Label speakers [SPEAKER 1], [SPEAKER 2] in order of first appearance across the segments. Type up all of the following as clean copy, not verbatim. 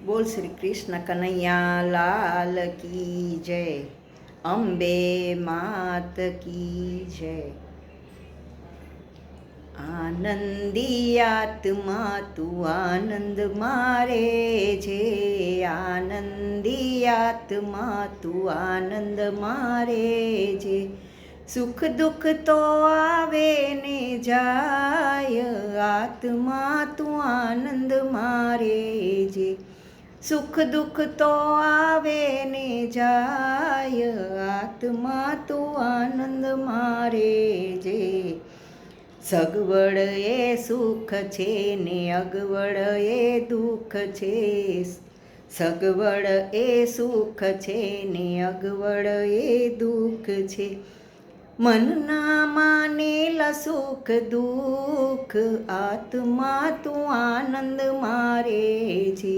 [SPEAKER 1] બોલ શ્રી કૃષ્ણ કનૈયા લાલ કી જય. અંબે માત કી જય. આનંદી આત્મા તું આનંદ મારે છે, આનંદી આત્મા તું આનંદ મારે છે. સુખ દુઃખ તો આવે ને જાય, આત્મા તું આનંદ મારે છે. સુખ દુઃખ તો આવે ને જાય, આત્મા તું આનંદ મારે છે. સગવડ એ સુખ છે ને અગવડ એ દુઃખ છે, સગવડ એ સુખ છે ને અગવડ એ દુઃખ છે. મનના માનેલા સુખ દુઃખ, આત્મા તું આનંદ મારે છે.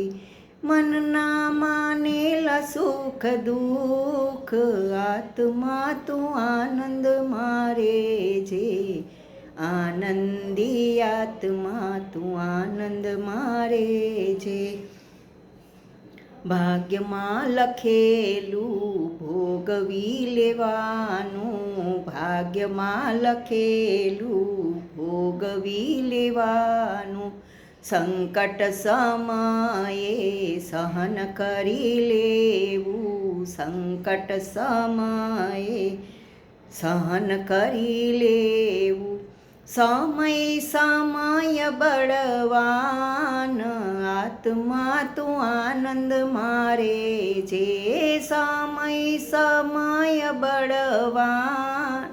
[SPEAKER 1] મનના માનેલા સુખ દુઃખ, આત્મા તું આનંદ મારે છે. આનંદી આત્મા તું આનંદ મારે છે. ભાગ્યમાં લખેલું ભોગવી લેવાનું, ભાગ્યમાં લખેલું ભોગવી લેવાનું. સંકટ સમયે સહન કરી લેવું, સંકટ સમયે સહન કરી લેવું. સમય સમય બળવાન, આત્મા તું આનંદ મારે છે. સમય સમય બળવાન,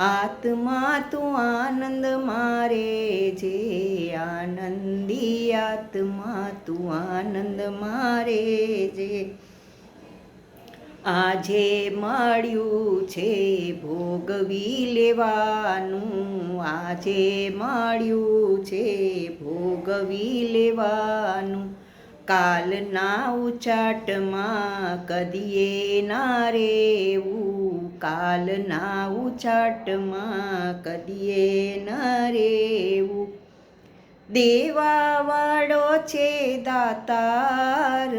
[SPEAKER 1] આત્મા તું આનંદ મારે છે. આનંદી આત્મા તું આનંદ મારે છે. આજે મળ્યું છે ભોગવી લેવાનું, આજે મળ્યું છે ભોગવી લેવાનું. કાલના ઉચાટમાં કદીએ ના રેવું, કાલના ઉચાટમાં કદીએ ના રેવું. દેવાવાળો છે દાતાર,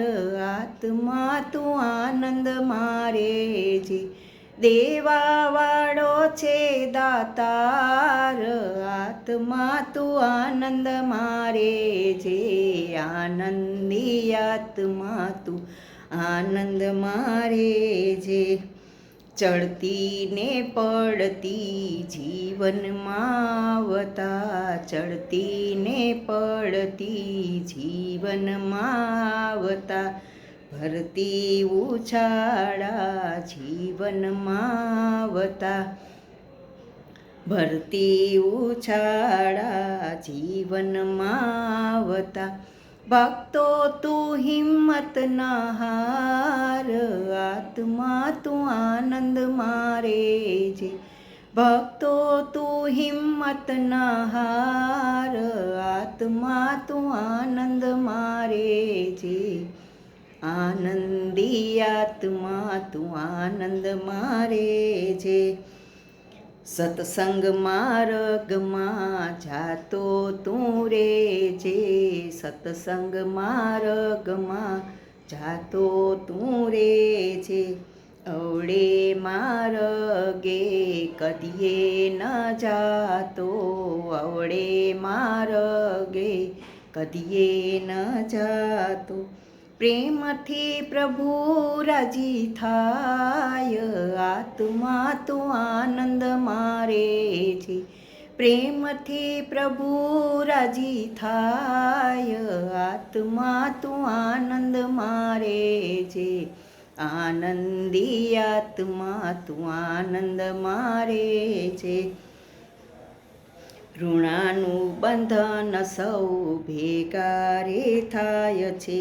[SPEAKER 1] આત્મા તું આનંદ મારે છે. દેવાવાળો છે દાતાર, આત્મા તું આનંદ મારે છે. આનંદી આત્મા તું આનંદ મારે છે. ચડતી ને પડતી જીવનમાં આવતા, ચડતી ને પડતી જીવનમાં આવતા. ભરતી ઉછાળા જીવનમાં આવતા, ભરતી ઉછાળા જીવનમાં આવતા. ભક્તો તું હિંમત ના હાર, આત્મા તું આનંદ મારે છે. ભક્તો તું હિંમત ના હાર, આત્મા તું આનંદ મારે છે. આનંદી આત્મા તું આનંદ મારે છે. સત્સંગ માર્ગમાં જાતો તું રે છે, સત્સંગ માર્ગમાં જાતો તું રે છે. અવળે માર્ગે કદીએ ન જાતો, અવળે માર્ગે કદીએ ન જાતો. પ્રેમથી પ્રભુ રાજી થાય, આત્મા તું આનંદ મારે છે. પ્રેમથી પ્રભુ રાજી થાય, આત્મા તું આનંદ મારે છે. આનંદી આત્મા તું આનંદ મારે છે. ઋણાનું બંધન સૌ ભેગા રે થાય છે,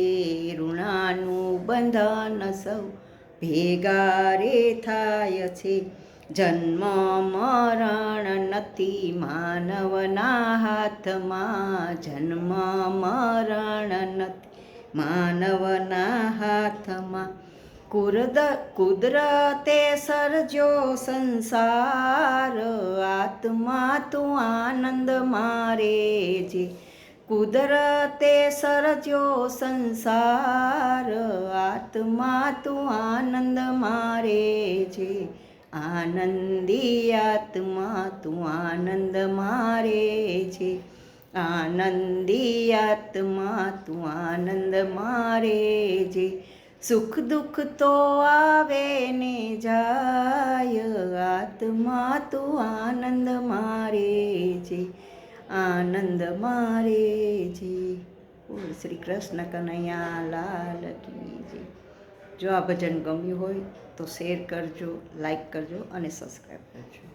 [SPEAKER 1] ઋણાનું બંધન સૌ ભેગા રે થાય છે. જન્મ મરણ નથી માનવના હાથમાં, જન્મ મરણ નથી માનવના હાથમાં. કુદરતે સર્જો સંસાર, આત્મા તું આનંદ મારે છે. કુદરતે સર્જ્યો સંસાર, આત્મા તું આનંદ મારે છે. આનંદી આત્મા તું આનંદ મારે છે. આનંદી આત્મા તું આનંદ મારે છે. સુખ દુઃખ તો આવે ને જાય, આત્મા તું આનંદ મારે છે. આનંદ મારે છે. બોલ શ્રી કૃષ્ણ કનૈયા લાલ કી જય. જો આ ભજન ગમ્યું હોય તો શેર કરજો, લાઈક કરજો અને સબસ્ક્રાઈબ કરજો.